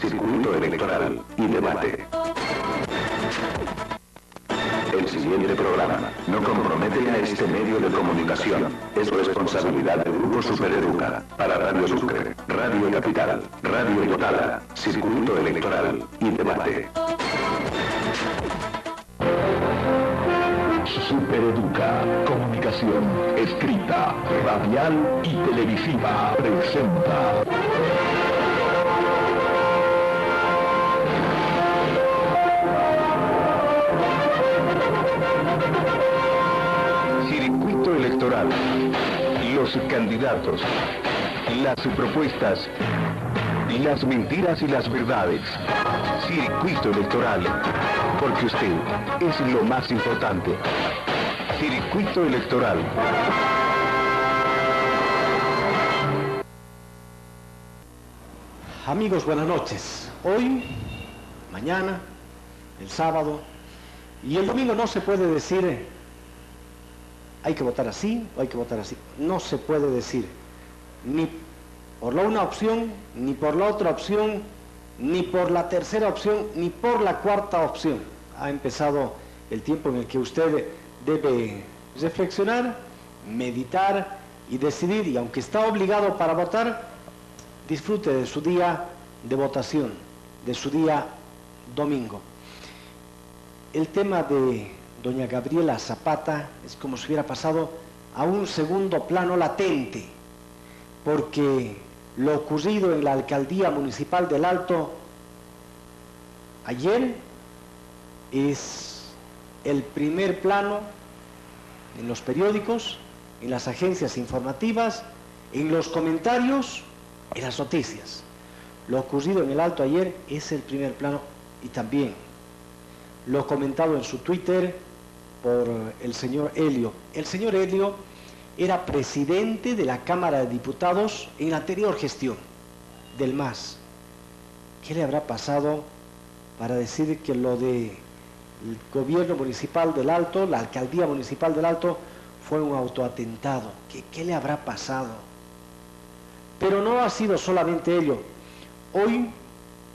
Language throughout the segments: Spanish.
circuito electoral y debate. El siguiente programa no compromete a este medio de comunicación. Es responsabilidad del Grupo Supereduca. Para Radio Sucre, Radio Capital, Radio Totala, circuito electoral y debate. Supereduca, comunicación escrita, radial y televisiva, presenta. Circuito electoral, los candidatos, las propuestas, las mentiras y las verdades. Circuito electoral, porque usted es lo más importante. Circuito electoral. Amigos, buenas noches. Hoy, mañana, el sábado y el domingo no se puede decir hay que votar así o hay que votar así. No se puede decir ni por la una opción, ni por la otra opción, ni por la tercera opción, ni por la cuarta opción. Ha empezado el tiempo en el que usted debe reflexionar, meditar y decidir, y aunque está obligado para votar, disfrute de su día de votación, de su día domingo. El tema de doña Gabriela Zapata es como si hubiera pasado a un segundo plano latente, porque lo ocurrido en la alcaldía municipal del Alto ayer es el primer plano en los periódicos, en las agencias informativas, en los comentarios, en las noticias. Lo ocurrido en el Alto ayer es el primer plano, y también lo comentado en su Twitter por el señor Helio. El señor Helio era presidente de la Cámara de Diputados en la anterior gestión del MAS. ¿Qué le habrá pasado para decir que lo del gobierno municipal del Alto, la alcaldía municipal del Alto, fue un autoatentado? ¿Qué le habrá pasado? Pero no ha sido solamente ello. Hoy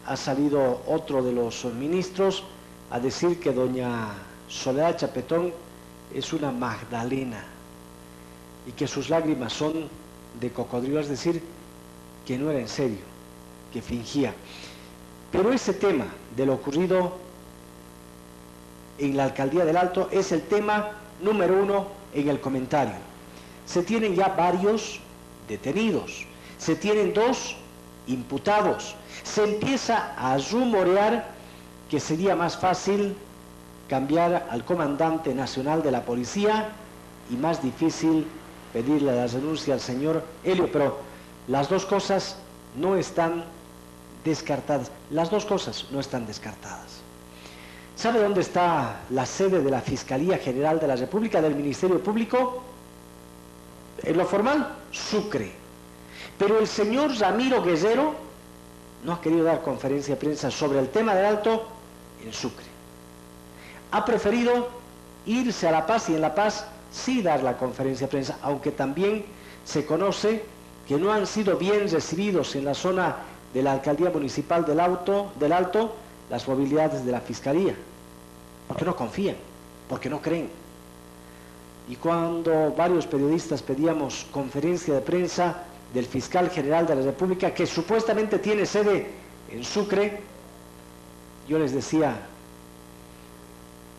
ha salido otro de los ministros a decir que doña Soledad Chapetón es una Magdalena y que sus lágrimas son de cocodrilo, es decir, que no era en serio, que fingía. Pero ese tema de lo ocurrido en la alcaldía del Alto es el tema número uno en el comentario. Se tienen ya varios detenidos, se tienen 2 imputados, se empieza a rumorear que sería más fácil cambiar al comandante nacional de la policía y más difícil pedirle la renuncia al señor Helio, pero las dos cosas no están descartadas. Las dos cosas no están descartadas. ¿Sabe dónde está la sede de la Fiscalía General de la República, del Ministerio Público? En lo formal, Sucre. Pero el señor Ramiro Guerrero no ha querido dar conferencia de prensa sobre el tema del Alto en Sucre. Ha preferido irse a La Paz, y en La Paz sí dar la conferencia de prensa, aunque también se conoce que no han sido bien recibidos en la zona de la alcaldía municipal del Alto las movilidades de la Fiscalía, porque no confían, porque no creen. Y cuando varios periodistas pedíamos conferencia de prensa del fiscal general de la República, que supuestamente tiene sede en Sucre, yo les decía,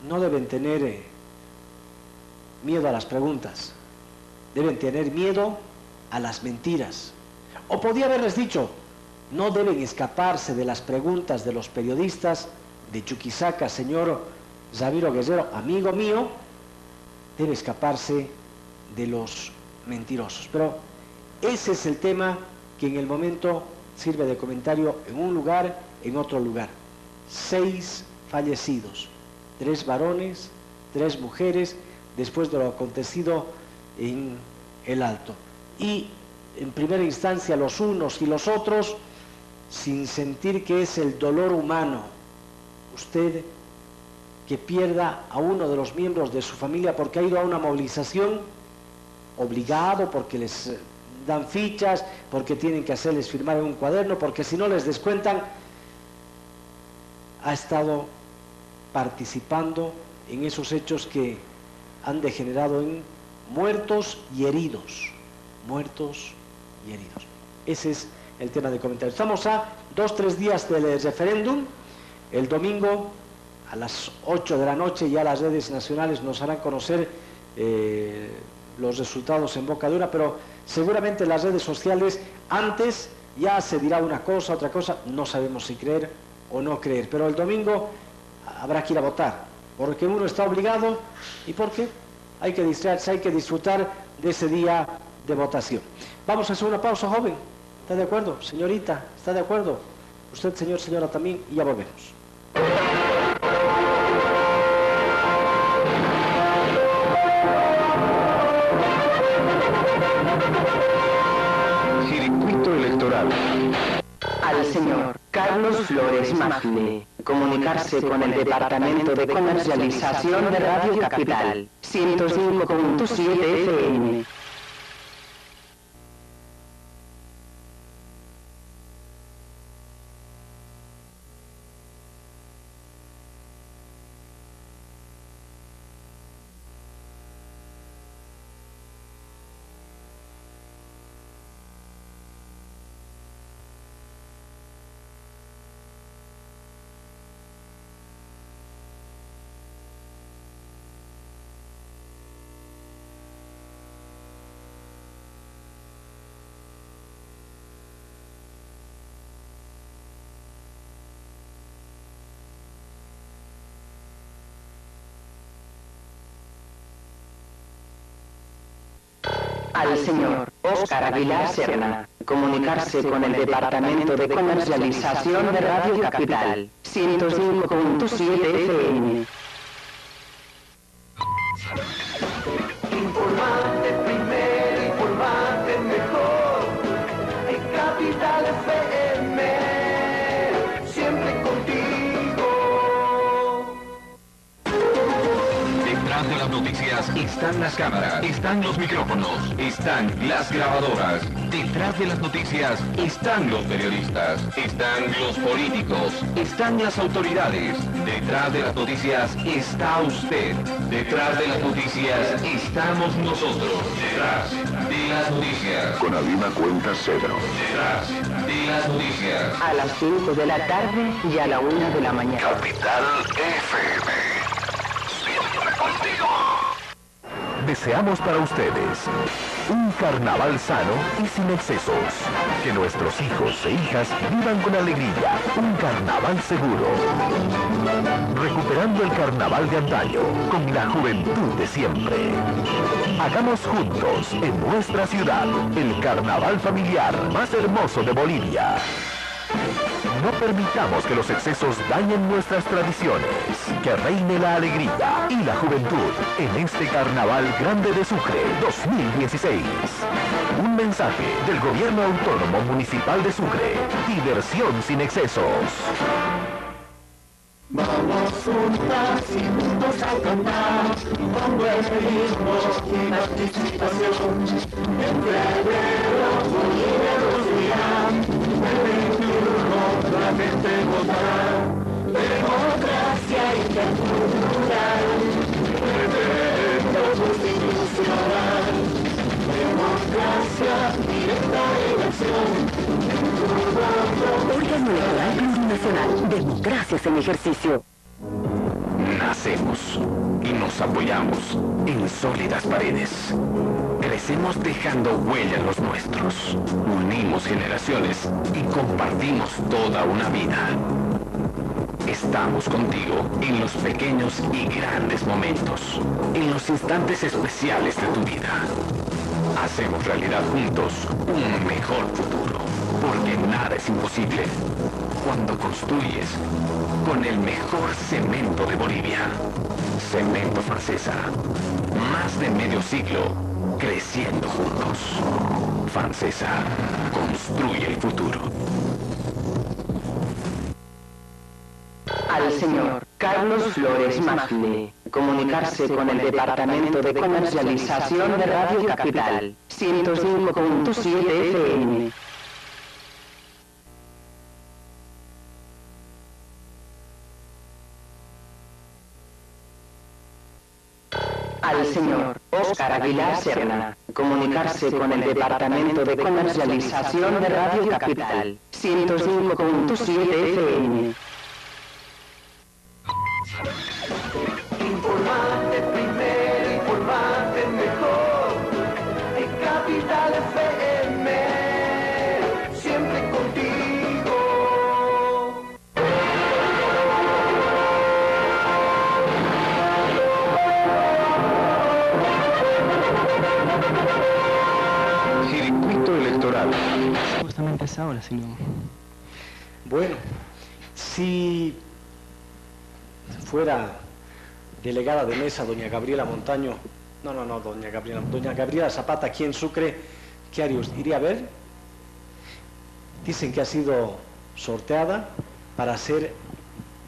no deben tener miedo a las preguntas, deben tener miedo a las mentiras. O podía haberles dicho, no deben escaparse de las preguntas de los periodistas de Chuquisaca, señor Ramiro Guerrero, amigo mío, debe escaparse de los mentirosos. Pero ese es el tema que en el momento sirve de comentario en un lugar, en otro lugar. 6 fallecidos, 3 varones, 3 mujeres, después de lo acontecido en el Alto. Y en primera instancia los unos y los otros, sin sentir que es el dolor humano, usted que pierda a uno de los miembros de su familia porque ha ido a una movilización obligado, porque les dan fichas, porque tienen que hacerles firmar en un cuaderno, porque si no les descuentan, ha estado participando en esos hechos que han degenerado en muertos y heridos. Muertos y heridos. Ese es el tema de comentario. Estamos a 2-3 días del referéndum. El domingo a las 8 de la noche ya las redes nacionales nos harán conocer los resultados en boca dura, pero seguramente las redes sociales antes ya se dirá una cosa, otra cosa, no sabemos si creer o no creer, pero el domingo habrá que ir a votar, porque uno está obligado y porque hay que distraerse, hay que disfrutar de ese día de votación. Vamos a hacer una pausa, joven. ¿Está de acuerdo? Señorita, ¿está de acuerdo? Usted, señor, señora también, y ya volvemos. Circuito electoral. Al señor Carlos Flores Magne, comunicarse con el Departamento de Comercialización de Radio Capital, 105.7 FM. Al señor Óscar Aguilar Serna, comunicarse con el Departamento de Comercialización de Radio Capital, 105.7 FM. Informate primero, informate mejor. En Capital FM, siempre contigo. Detrás de las noticias están las cámaras, están los micrófonos, están las grabadoras. Detrás de las noticias están los periodistas, están los políticos, están las autoridades. Detrás de las noticias está usted. Detrás de las noticias estamos nosotros. Detrás de las noticias. Con Avima Cuenta Cedro. Detrás de las noticias. A las 5 de la tarde y a la 1 de la mañana. Capital FM. Siempre contigo. Deseamos para ustedes un carnaval sano y sin excesos. Que nuestros hijos e hijas vivan con alegría. Un carnaval seguro. Recuperando el carnaval de antaño con la juventud de siempre. Hagamos juntos en nuestra ciudad el carnaval familiar más hermoso de Bolivia. No permitamos que los excesos dañen nuestras tradiciones. Que reine la alegría y la juventud en este Carnaval Grande de Sucre 2016. Un mensaje del Gobierno Autónomo Municipal de Sucre. Diversión sin excesos. Vamos juntas y juntos a cantar, con buen ritmo y participación. En febrero Bolivia nos dirá, el 21 la gente votará. Democracia intercultural, referendo constitucional. Democracia, directa elección. Órgano Electoral Plurinacional. Democracias en ejercicio. Nacemos y nos apoyamos en sólidas paredes. Crecemos dejando huella en los nuestros. Unimos generaciones y compartimos toda una vida. Estamos contigo en los pequeños y grandes momentos, en los instantes especiales de tu vida. Hacemos realidad juntos un mejor futuro, porque nada es imposible cuando construyes con el mejor cemento de Bolivia. Cemento Fancesa, más de medio siglo creciendo juntos. Fancesa, construye el futuro. Al señor Carlos Flores Magne, comunicarse con el Departamento de Comercialización de Radio Capital, 105.7 FM. . Al señor Óscar Aguilar Serna. Comunicarse con el Departamento de Comercialización de Radio Capital. 105.7 FM. Informate primero, informate mejor. En Capital FM, siempre contigo. Circuito electoral. Justamente es ahora, si no... Bueno, si fuera delegada de mesa doña Gabriela Montaño, no, doña Gabriela Zapata aquí en Sucre, ¿qué haría usted? ¿Iría a ver? Dicen que ha sido sorteada para ser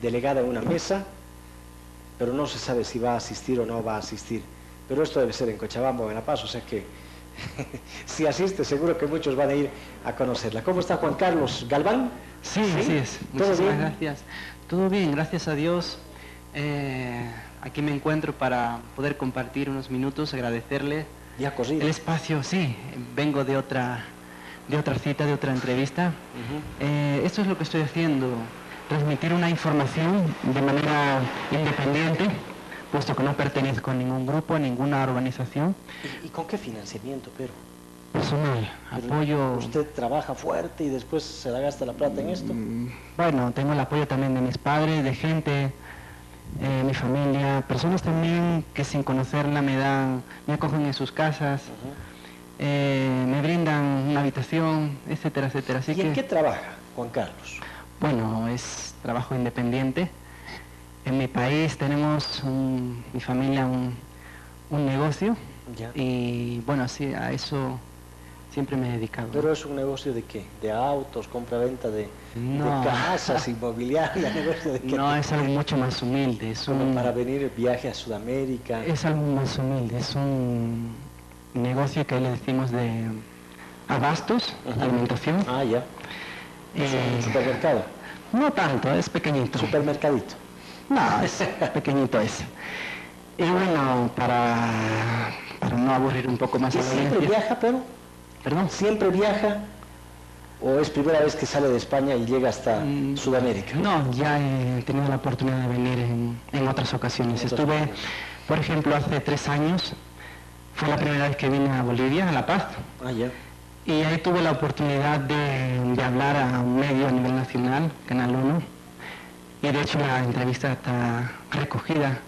delegada en una mesa, pero no se sabe si va a asistir o no va a asistir. Pero esto debe ser en Cochabamba o en La Paz, o sea que si asiste seguro que muchos van a ir a conocerla. ¿Cómo está Juan Carlos Galván? Sí, así es. ¿Todo Muchísimas bien? gracias. Todo bien, gracias a Dios. Aquí me encuentro para poder compartir unos minutos, agradecerle Ya corrido. el espacio. Sí, vengo de otra cita, de otra entrevista. Esto es lo que estoy haciendo, transmitir una información de manera independiente, puesto que no pertenezco a ningún grupo, a ninguna organización. ¿Y con qué financiamiento, pero? Personal, Pero apoyo... ¿Usted trabaja fuerte y después se la gasta la plata en esto? Bueno, tengo el apoyo también de mis padres, de gente, mi familia, personas también que sin conocerla me acogen en sus casas, me brindan una habitación, etcétera, etcétera. Así ¿Y en que, qué trabaja Juan Carlos? bueno, es trabajo independiente. En mi país tenemos, mi familia, un negocio Ya. y bueno, sí, a eso siempre me he dedicado. ¿Pero es un negocio de qué? ¿De autos, compra-venta de No. casas, inmobiliaria? ¿Negocio de qué? No, es algo mucho más humilde, es Como un... para venir viaje a Sudamérica. Es algo más humilde, es un negocio que le decimos de abastos, alimentación. Ah, ya. Eh, Supermercado. no tanto, es pequeñito. Supermercadito. No, es pequeñito es. Y bueno, para no aburrir un poco más ¿Y a la siempre audiencia... viaja, pero? ¿Perdón? ¿Siempre viaja? ¿O es primera vez que sale de España y llega hasta Mm, Sudamérica? No, ya he tenido la oportunidad de venir en otras ocasiones. En otras Estuve, ocasiones. por ejemplo, hace 3 años, fue la primera vez que vine a Bolivia, a La Paz. Ah, ya. Y ahí tuve la oportunidad de hablar a un medio a nivel nacional, Canal 1, y de hecho la entrevista está recogida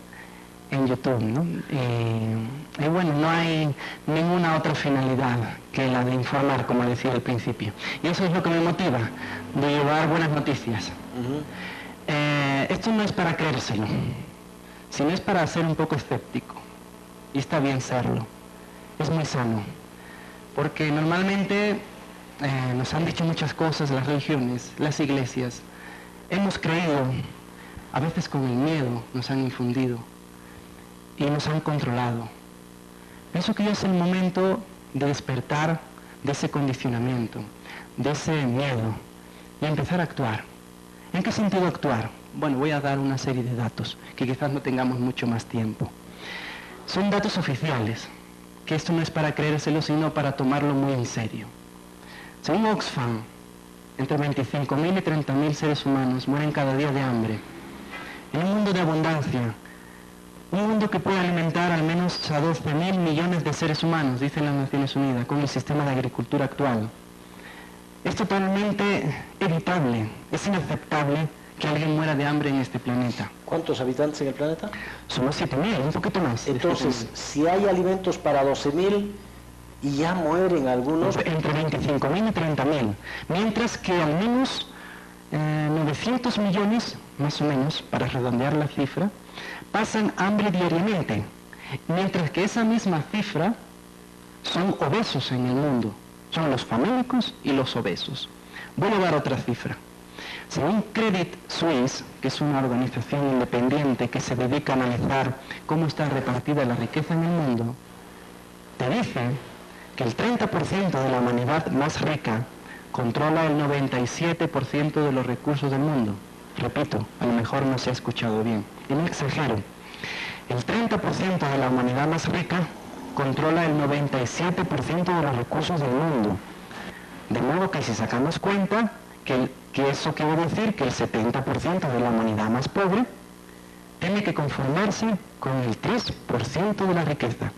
en YouTube, ¿no? Y bueno, no hay ninguna otra finalidad que la de informar, como decía al principio. Y eso es lo que me motiva, de llevar buenas noticias. Esto no es para creérselo, sino es para ser un poco escéptico. Y está bien serlo, es muy sano. Porque normalmente nos han dicho muchas cosas las religiones, las iglesias. Hemos creído, a veces con el miedo nos han infundido y nos han controlado. Pienso que ya es el momento de despertar de ese condicionamiento, de ese miedo y empezar a actuar. ¿En qué sentido actuar? Bueno, voy a dar una serie de datos que quizás no tengamos mucho más tiempo. Son datos oficiales, que esto no es para creérselo, sino para tomarlo muy en serio. Según Oxfam, entre 25.000 y 30.000 seres humanos mueren cada día de hambre. En un mundo de abundancia, un mundo que puede alimentar al menos a 12.000 millones de seres humanos, dicen las Naciones Unidas, con el sistema de agricultura actual. Es totalmente evitable, es inaceptable que alguien muera de hambre en este planeta. ¿Cuántos habitantes en el planeta? Somos 7.000, un poquito más. Entonces, si hay alimentos para 12.000 y ya mueren algunos... Entre 25.000 y 30.000, mientras que al menos 900 millones, más o menos, para redondear la cifra, pasan hambre diariamente, mientras que esa misma cifra son obesos en el mundo, son los famélicos y los obesos. Voy a dar otra cifra. Según Credit Suisse, que es una organización independiente que se dedica a analizar cómo está repartida la riqueza en el mundo, te dice que el 30% de la humanidad más rica controla el 97% de los recursos del mundo. Repito, a lo mejor no se ha escuchado bien. Y no exagero. El 30% de la humanidad más rica controla el 97% de los recursos del mundo. De modo que si sacamos cuenta, que eso quiere decir que el 70% de la humanidad más pobre tiene que conformarse con el 3% de la riqueza.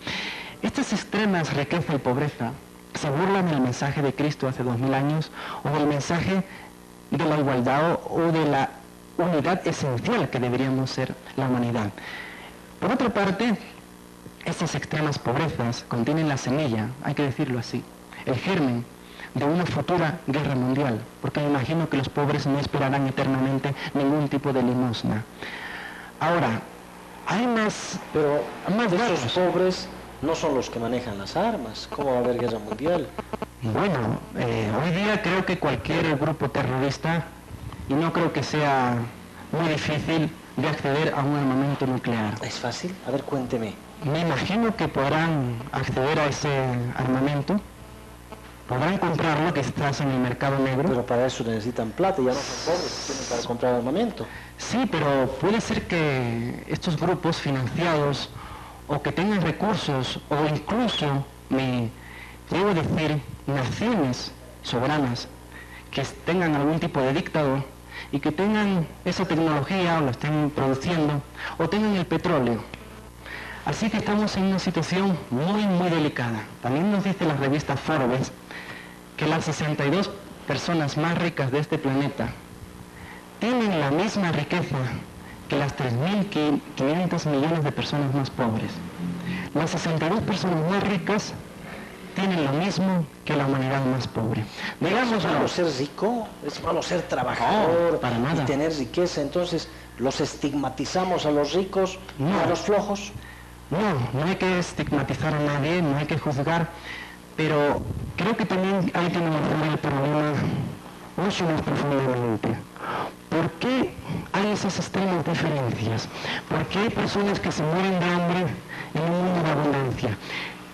Estas extremas riqueza y pobreza se burlan del mensaje de Cristo hace 2000 años o del mensaje de la igualdad o de la unidad esencial que deberíamos ser la humanidad. Por otra parte, estas extremas pobrezas contienen la semilla, hay que decirlo así, el germen de una futura guerra mundial, porque me imagino que los pobres no esperarán eternamente ningún tipo de limosna. Ahora, hay más... Pero más esos datos. pobres no son los que manejan las armas. ¿Cómo va a haber guerra mundial? Bueno, hoy día creo que cualquier grupo terrorista, y no creo que sea muy difícil de acceder a un armamento nuclear. ¿Es fácil? A ver, cuénteme. Me imagino que podrán acceder a ese armamento, podrán comprarlo que estás en el mercado negro. Pero para eso necesitan plata, ya no son pobres, tienen para comprar armamento. Sí, pero puede ser que estos grupos financiados o que tengan recursos o incluso, me llevo a decir, naciones soberanas que tengan algún tipo de dictador y que tengan esa tecnología o la estén produciendo o tengan el petróleo. Así que estamos en una situación muy, muy delicada. También nos dice la revista Forbes que las 62 personas más ricas de este planeta tienen la misma riqueza que las 3.500 millones de personas más pobres. Las 62 personas más ricas tienen lo mismo que la humanidad más pobre. ¿Es malo ser rico? ¿Es malo ser trabajador? No, para nada. Y tener riqueza? Entonces, ¿los estigmatizamos a los ricos y No. a los flojos? No hay que estigmatizar a nadie, no hay que juzgar, pero creo que también hay que analizar el problema mucho más profundamente. ¿Por qué hay esas extremas diferencias? ¿Por qué hay personas que se mueren de hambre en un mundo de abundancia?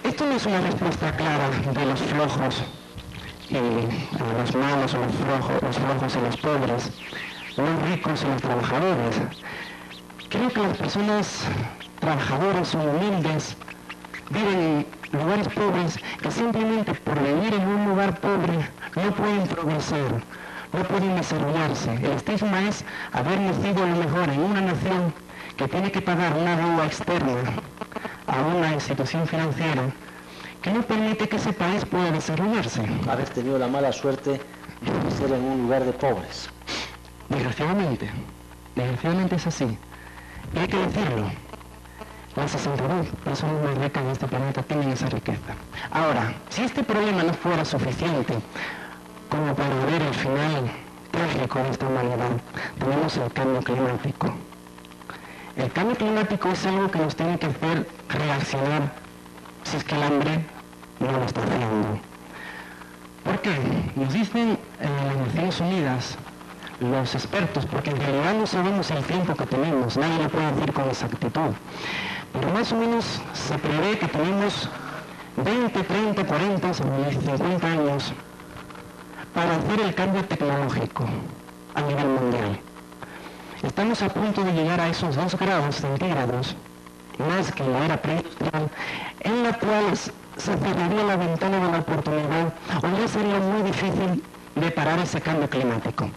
Esto no es una respuesta clara de los flojos y los malos o los flojos y los pobres, los ricos y los trabajadores. Creo que las personas trabajadoras o humildes viven en lugares pobres que simplemente por vivir en un lugar pobre no pueden progresar, no pueden desarrollarse. El estigma es haber nacido a lo mejor en una nación que tiene que pagar una deuda externa a una institución financiera que no permite que ese país pueda desarrollarse. Haber tenido la mala suerte de nacer en un lugar de pobres. Desgraciadamente es así. Y hay que decirlo. Las 62 personas más ricas de este planeta tienen esa riqueza. Ahora, si este problema no fuera suficiente como para ver el final trágico de esta humanidad, tenemos el cambio climático. El cambio climático es algo que nos tiene que hacer reaccionar si es que el hambre no lo está haciendo. ¿Por qué? Nos dicen en las Naciones Unidas los expertos, porque en realidad no sabemos el tiempo que tenemos, nadie lo puede decir con exactitud, pero más o menos se prevé que tenemos 20, 30, 40 o 50 años para hacer el cambio tecnológico a nivel mundial. Estamos a punto de llegar a esos 2 grados centígrados, más que en la era preindustrial, en la cual se cerraría la ventana de la oportunidad, o ya sería muy difícil de parar ese cambio climático.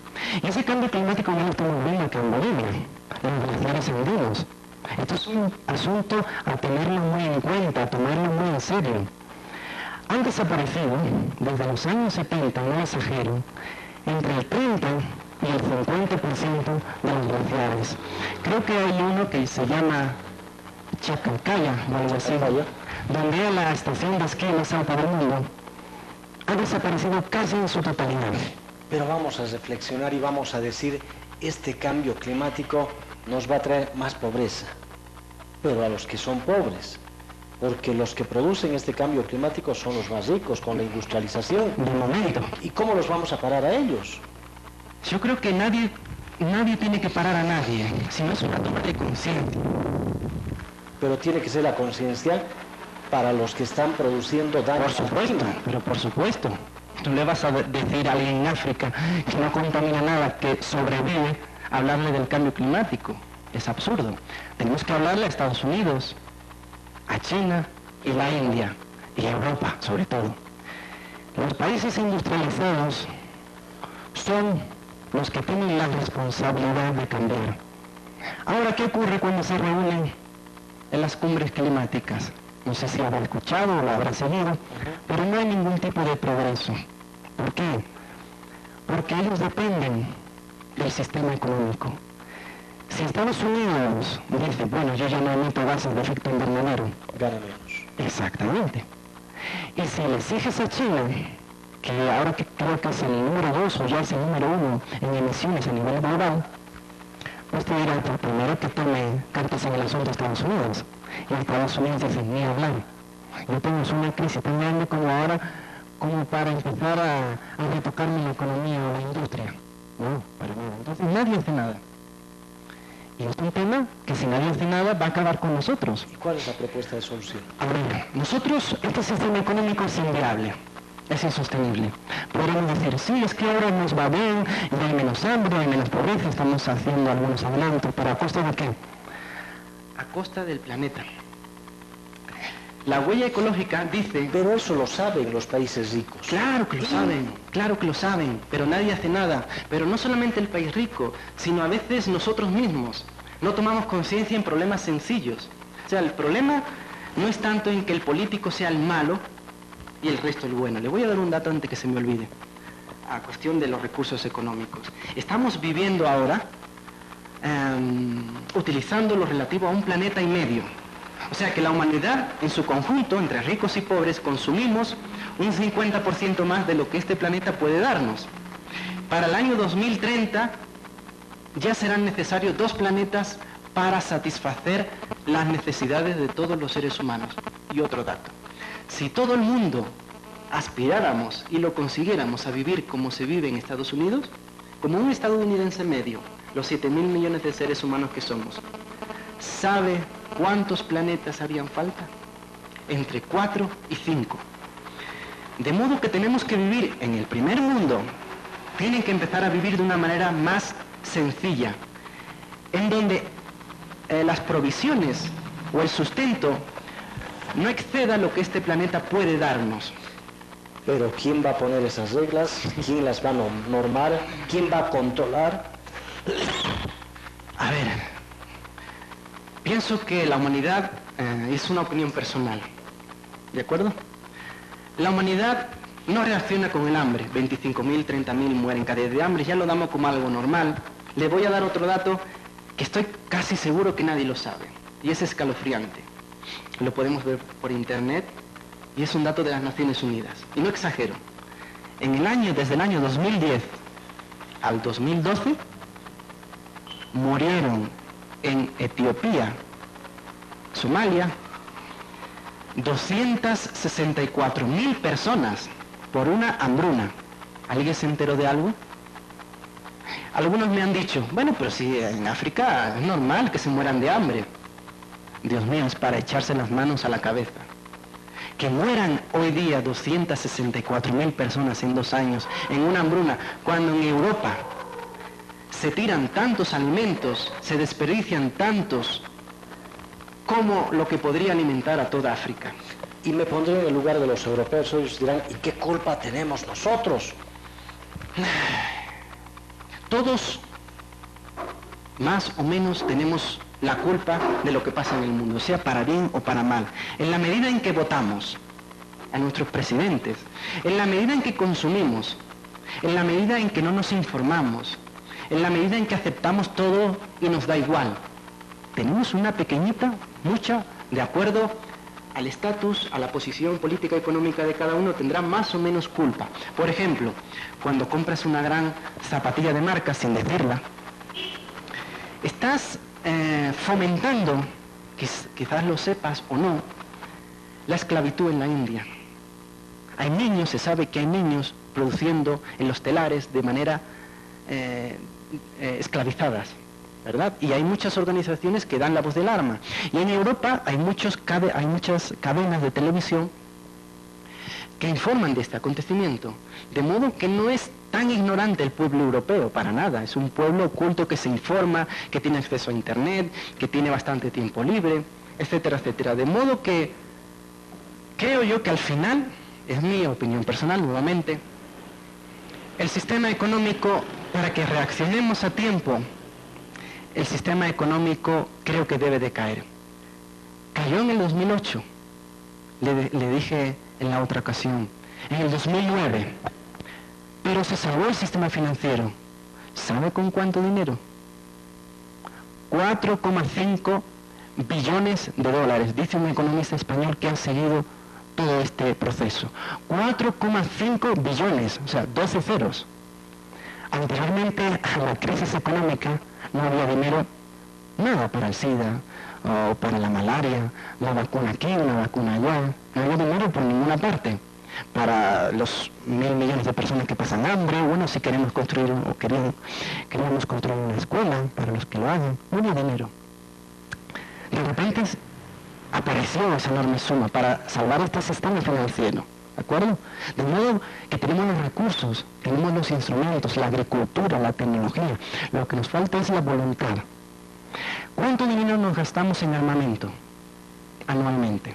Y ese cambio climático ya lo estamos viendo acá en Bolivia, en los glaciares andinos. Esto es un asunto a tenerlo muy en cuenta, a tomarlo muy en serio. Han desaparecido, desde los años 70, no exagero, entre el 30 y el 50% de los glaciares. Creo que hay uno que se llama Chacalcaya, o algo así, donde es la estación de esquí más alta del mundo. Ha desaparecido casi en su totalidad. Pero vamos a reflexionar y vamos a decir, este cambio climático nos va a traer más pobreza, pero a los que son pobres, porque los que producen este cambio climático son los más ricos con la industrialización. De momento. ¿Y cómo los vamos a parar a ellos? Yo creo que nadie tiene que parar a nadie, sino es una toma de conciencia. Pero tiene que ser la conciencia para los que están produciendo daño. Por supuesto, pero por supuesto. Tú le vas a decir a alguien en África que no contamina nada, que sobrevive, hablarle del cambio climático. Es absurdo. Tenemos que hablarle a Estados Unidos, a China y la India, y a Europa sobre todo. Los países industrializados son los que tienen la responsabilidad de cambiar. Ahora, ¿qué ocurre cuando se reúnen en las cumbres climáticas? No sé si habrá escuchado o lo habrá seguido, pero no hay ningún tipo de progreso. ¿Por qué? Porque ellos dependen del sistema económico. Si Estados Unidos dice, bueno, yo ya no emito gases de efecto invernadero, gana menos. Exactamente. Y si le exiges a China, que ahora que creo que es el número 2 o ya es el número 1 en emisiones a nivel global, pues te dirá, por primero que tome cartas en el asunto a Estados Unidos. Y Estados Unidos dice, ni hablar. No tenemos una crisis tan grande como ahora, como para empezar a retocarme la economía o la industria. No, para nada. Entonces nadie hace nada. Y es un tema que si nadie hace nada va a acabar con nosotros. ¿Y cuál es la propuesta de solución? Ahora, nosotros, este sistema económico es inviable, es insostenible. Podríamos decir, sí, es que ahora nos va bien, ya hay menos hambre, hay menos pobreza, estamos haciendo algunos adelantos, pero ¿a costa de qué? A costa del planeta. La huella ecológica dice... Pero eso lo saben los países ricos. Claro que lo saben, pero nadie hace nada. Pero no solamente el país rico, sino a veces nosotros mismos. No tomamos conciencia en problemas sencillos. O sea, el problema no es tanto en que el político sea el malo y el resto el bueno. Le voy a dar un dato antes que se me olvide. A cuestión de los recursos económicos. Estamos viviendo ahora utilizando lo relativo a 1,5 planetas. O sea que la humanidad en su conjunto, entre ricos y pobres, consumimos un 50% más de lo que este planeta puede darnos. Para el año 2030 ya serán necesarios 2 planetas para satisfacer las necesidades de todos los seres humanos. Y otro dato, si todo el mundo aspiráramos y lo consiguiéramos a vivir como se vive en Estados Unidos, como un estadounidense medio, los 7.000 millones de seres humanos que somos, ¿sabe cuántos planetas harían falta? Entre 4 y 5. De modo que tenemos que vivir en el primer mundo, tienen que empezar a vivir de una manera más sencilla, en donde las provisiones o el sustento no exceda lo que este planeta puede darnos. Pero ¿quién va a poner esas reglas? ¿Quién las va a normar? ¿Quién va a controlar? A ver, pienso que la humanidad es una opinión personal, ¿de acuerdo? La humanidad no reacciona con el hambre. 25.000, 30.000 mueren cada día de hambre, ya lo damos como algo normal. Le voy a dar otro dato que estoy casi seguro que nadie lo sabe, y es escalofriante. Lo podemos ver por internet, y es un dato de las Naciones Unidas. Y no exagero. Desde el año 2010 al 2012, murieron en Etiopía, Somalia, 264.000 personas por una hambruna. ¿Alguien se enteró de algo? Algunos me han dicho, bueno, pero si en África es normal que se mueran de hambre. Dios mío, es para echarse las manos a la cabeza. Que mueran hoy día 264.000 personas en 2 años en una hambruna, cuando en Europa se tiran tantos alimentos, se desperdician tantos, como lo que podría alimentar a toda África. Y me pondré en el lugar de los europeos. Ellos dirán, ¿y qué culpa tenemos nosotros? Todos, más o menos, tenemos la culpa de lo que pasa en el mundo, sea para bien o para mal. En la medida en que votamos a nuestros presidentes, en la medida en que consumimos, en la medida en que no nos informamos, en la medida en que aceptamos todo y nos da igual. Tenemos una pequeñita, mucha, de acuerdo al estatus, a la posición política y económica de cada uno, tendrá más o menos culpa. Por ejemplo, cuando compras una gran zapatilla de marca, sin decirla, estás fomentando, quizás lo sepas o no, la esclavitud en la India. Hay niños, se sabe que hay niños produciendo en los telares de manera esclavizadas, ¿verdad? Y hay muchas organizaciones que dan la voz de alarma. Y en Europa hay muchas cadenas de televisión que informan de este acontecimiento. De modo que no es tan ignorante el pueblo europeo, para nada. Es un pueblo culto que se informa, que tiene acceso a Internet, que tiene bastante tiempo libre, etcétera, etcétera. De modo que creo yo que al final, es mi opinión personal nuevamente, el sistema económico, para que reaccionemos a tiempo, el sistema económico creo que debe de caer. Cayó en el 2008, le dije en la otra ocasión, en el 2009, pero se salvó el sistema financiero. ¿Sabe con cuánto dinero? 4,5 billones de dólares, dice un economista español que ha seguido todo este proceso. 4,5 billones, o sea, 12 ceros. Anteriormente a la crisis económica no había dinero nada para el SIDA o para la malaria, la vacuna aquí, una vacuna allá. No había dinero por ninguna parte. Para los 1.000 millones de personas que pasan hambre, bueno, si queremos construir o queríamos construir una escuela para los que lo hagan, no había dinero. De repente apareció esa enorme suma para salvar este sistema financiero, ¿de acuerdo? De modo que tenemos los recursos, tenemos los instrumentos, la agricultura, la tecnología. Lo que nos falta es la voluntad. ¿Cuánto dinero nos gastamos en armamento anualmente?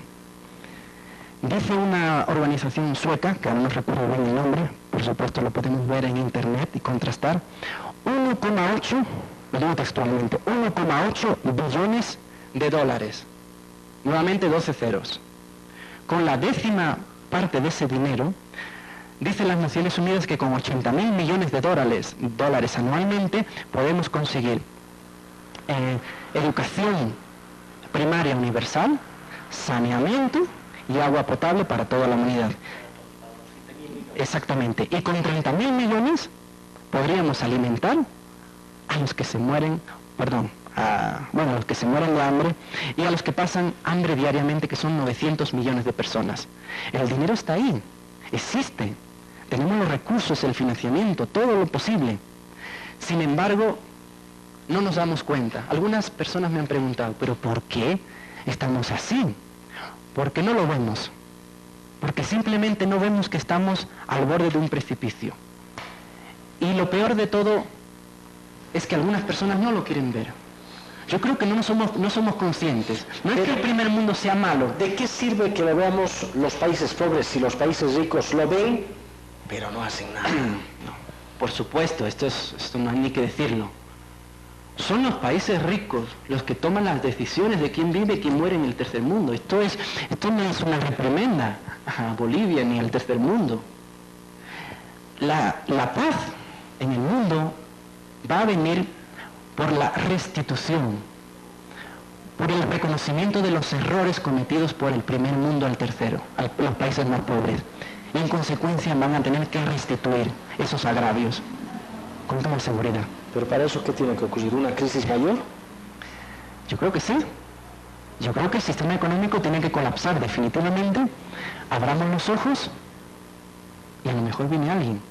Dice una organización sueca, que ahora no recuerdo bien el nombre, por supuesto lo podemos ver en internet y contrastar, 1,8, lo digo textualmente, 1,8 billones de dólares. Nuevamente 12 ceros. Con la 10ª parte de ese dinero, dicen las Naciones Unidas que con 80.000 millones de dólares anualmente podemos conseguir educación primaria universal, saneamiento y agua potable para toda la humanidad. Exactamente. Y con 30.000 millones podríamos alimentar a los que se mueren, a los que se mueren de hambre y a los que pasan hambre diariamente, que son 900 millones de personas. El dinero está ahí, existe. Tenemos los recursos, el financiamiento, todo lo posible. Sin embargo, no nos damos cuenta. Algunas personas me han preguntado, ¿pero por qué estamos así? ¿Por qué no lo vemos? Porque simplemente no vemos que estamos al borde de un precipicio. Y lo peor de todo es que algunas personas no lo quieren ver. Yo creo que no somos conscientes. No es que el primer mundo sea malo. ¿De qué sirve que lo veamos los países pobres si los países ricos lo ven, pero no hacen nada? No, por supuesto, esto no hay ni que decirlo. Son los países ricos los que toman las decisiones de quién vive y quién muere en el tercer mundo. Esto no es una reprimenda a Bolivia ni al tercer mundo. La paz en el mundo va a venir por la restitución, por el reconocimiento de los errores cometidos por el primer mundo al tercero, a los países más pobres. Y en consecuencia van a tener que restituir esos agravios, con toda seguridad. ¿Pero para eso qué tiene que ocurrir? ¿Una crisis mayor? Yo creo que sí. Yo creo que el sistema económico tiene que colapsar definitivamente. Abramos los ojos y a lo mejor viene alguien.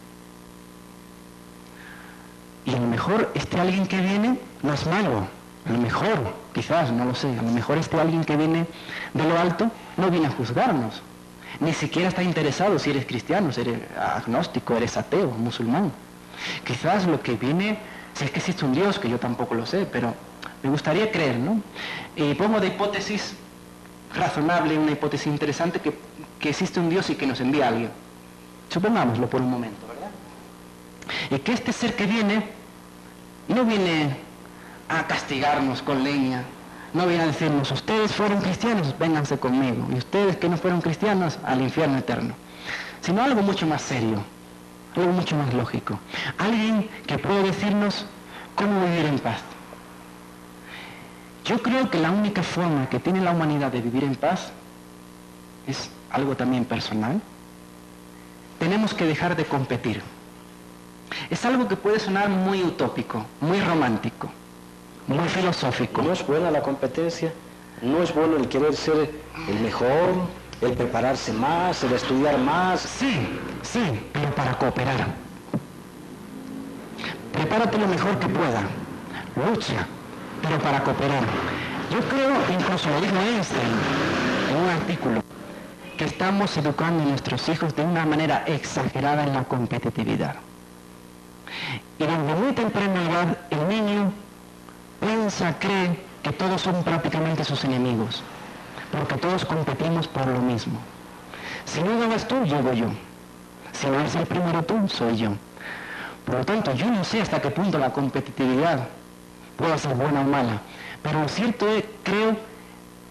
Y a lo mejor este alguien que viene no es malo. A lo mejor, quizás, no lo sé, a lo mejor este alguien que viene de lo alto no viene a juzgarnos. Ni siquiera está interesado si eres cristiano, si eres agnóstico, eres ateo, musulmán. Quizás lo que viene, si es que existe un Dios, que yo tampoco lo sé, pero me gustaría creer, ¿no? Y pongo de hipótesis razonable, una hipótesis interesante, que existe un Dios y que nos envía a alguien. Supongámoslo por un momento, ¿verdad? Y que este ser que viene, no viene a castigarnos con leña, no viene a decirnos, ustedes fueron cristianos, vénganse conmigo, y ustedes que no fueron cristianos, al infierno eterno. Sino algo mucho más serio, algo mucho más lógico. Alguien que puede decirnos cómo vivir en paz. Yo creo que la única forma que tiene la humanidad de vivir en paz es algo también personal. Tenemos que dejar de competir. Es algo que puede sonar muy utópico, muy romántico, muy filosófico. No es buena la competencia, no es bueno el querer ser el mejor, el prepararse más, el estudiar más. Sí, pero para cooperar. Prepárate lo mejor que pueda, lucha, pero para cooperar. Yo creo, incluso lo dijo Einstein en un artículo, que estamos educando a nuestros hijos de una manera exagerada en la competitividad. Y desde muy temprana edad el niño piensa, cree que todos son prácticamente sus enemigos, porque todos competimos por lo mismo. Si no ganas tú, llego yo. Si no eres el primero tú, soy yo. Por lo tanto, yo no sé hasta qué punto la competitividad puede ser buena o mala, pero lo cierto es, creo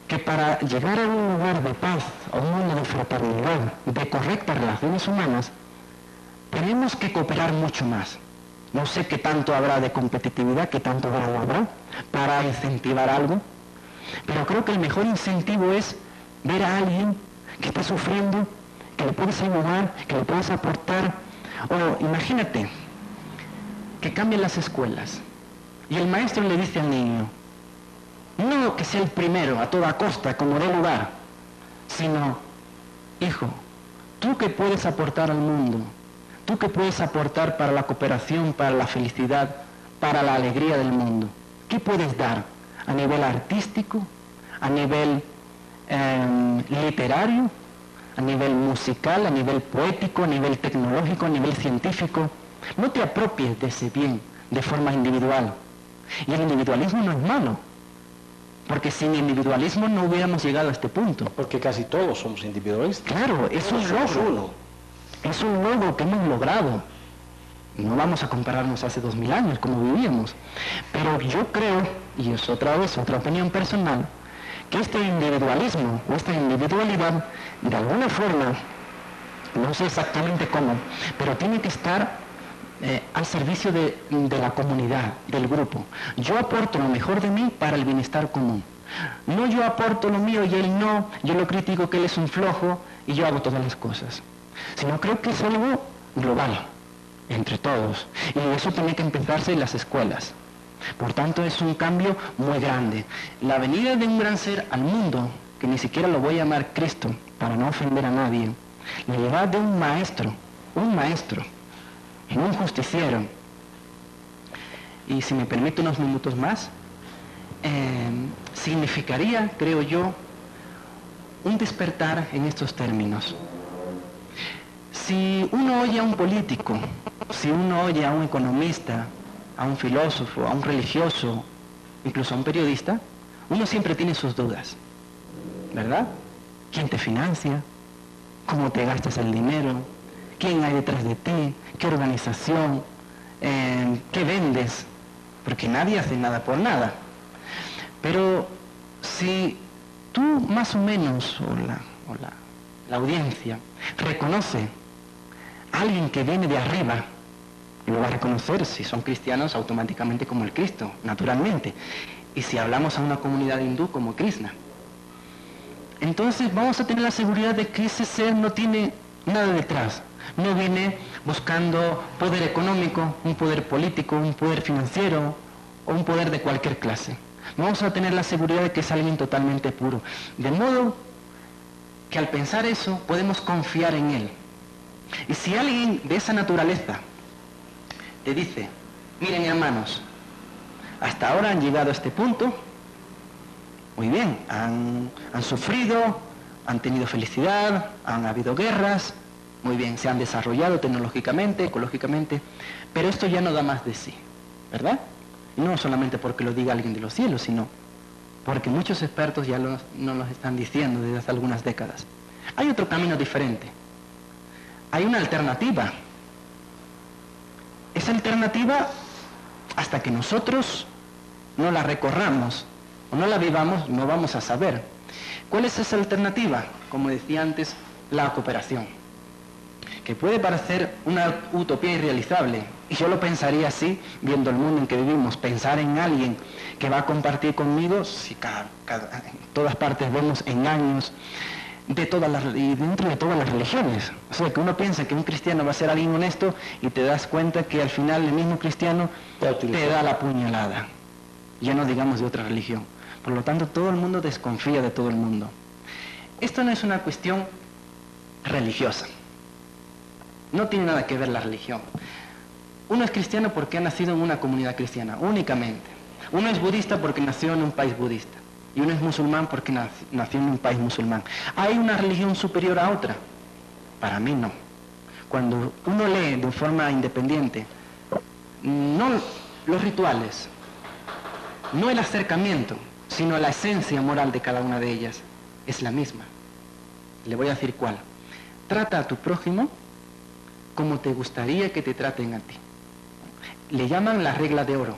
que para llegar a un lugar de paz, a un mundo de fraternidad, de correctas relaciones humanas, tenemos que cooperar mucho más. No sé qué tanto habrá de competitividad, qué tanto habrá para incentivar algo, pero creo que el mejor incentivo es ver a alguien que está sufriendo, que le puedes ayudar, que le puedes aportar. O imagínate que cambien las escuelas y el maestro le dice al niño, no que sea el primero a toda costa, como dé lugar, sino, hijo, tú que puedes aportar al mundo, tú que puedes aportar para la cooperación, para la felicidad, para la alegría del mundo, ¿qué puedes dar a nivel artístico, a nivel literario, a nivel musical, a nivel poético, a nivel tecnológico, a nivel científico? No te apropies de ese bien de forma individual. Y el individualismo no es malo, porque sin individualismo no hubiéramos llegado a este punto. Porque casi todos somos individualistas. Claro, es un logro. Es un logro que hemos logrado. No vamos a compararnos hace 2000 años como vivíamos. Pero yo creo, y es otra vez otra opinión personal, que este individualismo o esta individualidad, de alguna forma, no sé exactamente cómo, pero tiene que estar al servicio de la comunidad, del grupo. Yo aporto lo mejor de mí para el bienestar común. No yo aporto lo mío y él no, yo lo critico que él es un flojo y yo hago todas las cosas. Sino creo que es algo global, entre todos. Y eso tiene que empezarse en las escuelas. Por tanto, es un cambio muy grande. La venida de un gran ser al mundo, que ni siquiera lo voy a llamar Cristo, para no ofender a nadie, la llegada de un maestro, un justiciero. Y si me permite unos minutos más, significaría, creo yo, un despertar en estos términos. Si uno oye a un político, si uno oye a un economista, a un filósofo, a un religioso, incluso a un periodista, uno siempre tiene sus dudas, ¿verdad? ¿Quién te financia? ¿Cómo te gastas el dinero? ¿Quién hay detrás de ti? ¿Qué organización? ¿Qué vendes? Porque nadie hace nada por nada. Pero si tú más o menos, o la audiencia, reconoce a alguien que viene de arriba, lo va a reconocer si son cristianos automáticamente como el Cristo, naturalmente. Y si hablamos a una comunidad hindú como Krishna. Entonces vamos a tener la seguridad de que ese ser no tiene nada detrás. No viene buscando poder económico, un poder político, un poder financiero o un poder de cualquier clase. Vamos a tener la seguridad de que es alguien totalmente puro. De modo que al pensar eso podemos confiar en él. Y si alguien de esa naturaleza te dice, miren hermanos, hasta ahora han llegado a este punto, muy bien, han sufrido, han tenido felicidad, han habido guerras, muy bien, se han desarrollado tecnológicamente, ecológicamente, pero esto ya no da más de sí, ¿verdad? Y no solamente porque lo diga alguien de los cielos, sino porque muchos expertos ya nos lo están diciendo desde hace algunas décadas. Hay otro camino diferente, hay una alternativa. Esa alternativa, hasta que nosotros no la recorramos o no la vivamos, no vamos a saber. ¿Cuál es esa alternativa? Como decía antes, la cooperación. Que puede parecer una utopía irrealizable, y yo lo pensaría así, viendo el mundo en que vivimos, pensar en alguien que va a compartir conmigo, si en todas partes vemos engaños, y dentro de todas las religiones. O sea, que uno piensa que un cristiano va a ser alguien honesto y te das cuenta que al final el mismo cristiano te da la puñalada. Ya no digamos de otra religión. Por lo tanto, todo el mundo desconfía de todo el mundo. Esto no es una cuestión religiosa. No tiene nada que ver la religión. Uno es cristiano porque ha nacido en una comunidad cristiana, únicamente. Uno es budista porque nació en un país budista. y uno es musulmán porque nació en un país musulmán. ¿Hay una religión superior a otra? Para mí no. Cuando uno lee de forma independiente, no los rituales, no el acercamiento, sino la esencia moral de cada una de ellas, es la misma. Le voy a decir cuál. Trata a tu prójimo como te gustaría que te traten a ti. Le llaman la regla de oro.